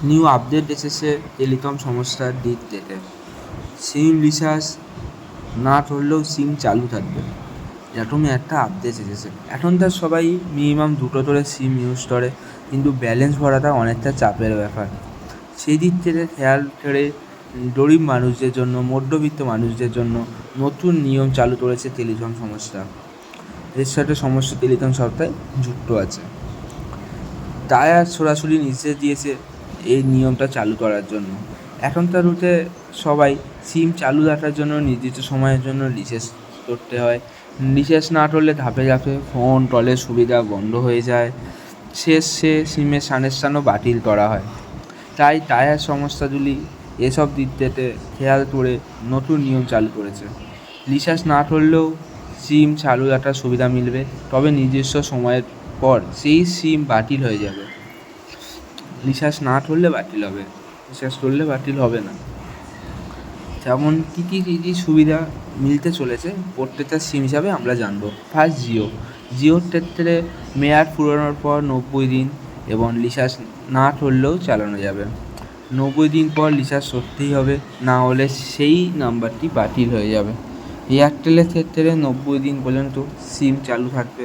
New update এসেছে telecom সমস্যার দিক থেকে। সিম রিচার্জ না করলেও সিম চালু থাকবে, এরকমই একটা আপডেট এসেছে। এখন তার সবাই মিনিমাম 2টো করে সিম ইউজ করে, কিন্তু ব্যালেন্স ভরাটা অনেকটা চাপের ব্যাপার। সেই দিক থেকে খেয়াল করে গরিব মানুষদের জন্য, মধ্যবিত্ত মানুষদের জন্য নতুন নিয়ম চালু করেছে টেলিকম সংস্থা। এর সাথে সমস্ত টেলিকম সত্তায় যুক্ত আছে। তাই আর সরাসরি নির্দেশ দিয়েছে এই নিয়মটা চালু করার জন্য। এখনকার রুটে সবাই সিম চালু রাখার জন্য নির্দিষ্ট সময়ের জন্য রিচার্জ করতে হয়। রিচার্জ না করলে ধাপে ধাপে ফোন কলের সুবিধা বন্ধ হয়ে যায়, শেষে সিমের কানেকশানও বাতিল করা হয়। তাই টায়ার সংস্থাগুলি এসব দিক থেকে খেয়াল করে নতুন নিয়ম চালু করেছে। রিচার্জ না করলেও সিম চালু রাখার সুবিধা মিলবে, তবে নির্দিষ্ট সময়ের পর সেই সিম বাতিল হয়ে যাবে। রিচার্জ না করলে বাতিল হবে, রিচার্জ করলে বাতিল হবে না। যেমন কী কী সুবিধা মিলতে চলেছে প্রত্যেকটা সিম হিসাবে আমরা জানবো। ফার্স্ট, জিওর ক্ষেত্রে মেয়াদ ফুরানোর পর 90 দিন এবং রিচার্জ না করলেও চালানো যাবে। 90 দিন পর রিচার্জ করতেই হবে, না হলে সেই নাম্বারটি বাতিল হয়ে যাবে। এয়ারটেলের ক্ষেত্রে 90 দিন পর্যন্ত সিম চালু থাকবে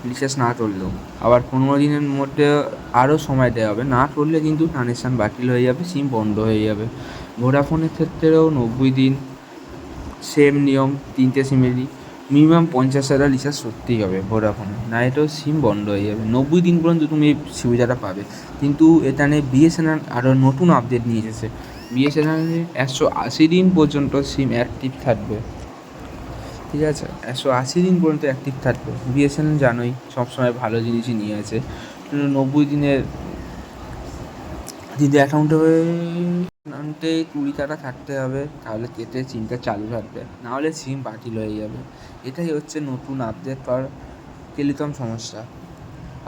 রিচার্জ না করলেও। আবার 15 দিনের মধ্যে আরও সময় দেওয়া হবে, না করলে কিন্তু কানেকশান বাতিল হয়ে যাবে, সিম বন্ধ হয়ে যাবে। ভোডাফোনের ক্ষেত্রেও 90 দিন, সেম নিয়ম 3টে সিমেরই। মিনিমাম 50 টাকা রিচার্জ করতেই হবে ভোডাফোনে, না এটাও সিম বন্ধ হয়ে যাবে। 90 দিন পর্যন্ত তুমি এই সুবিধাটা পাবে। কিন্তু এখানে বিএসএনএল আরও নতুন আপডেট নিয়ে এসেছে। বিএসএনএলে 180 দিন পর্যন্ত সিম অ্যাক্টিভ থাকবে, ঠিক আছে? 180 দিন পর্যন্ত অ্যাক্টিভ থাকবে। বিএসএনএল জানোই সবসময় ভালো জিনিসই নিয়ে আছে। 90 দিনের যদি অ্যাকাউন্টে 20 টাকা থাকতে হবে, তাহলে কেটে সিমটা চালু থাকবে, নাহলে সিম বাতিল হয়ে যাবে। এটাই হচ্ছে নতুন আপডেট পাওয়ার টেলিকম সমস্যা।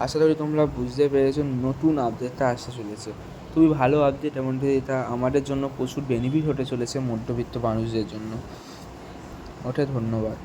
আশা করি তোমরা বুঝতে পেরেছো নতুন আপডেটটা আসতে চলেছে। খুবই ভালো আপডেট, এমনকি এটা আমাদের জন্য প্রচুর বেনিফিট হতে চলেছে মধ্যবিত্ত মানুষদের জন্য। ওকে, ধন্যবাদ।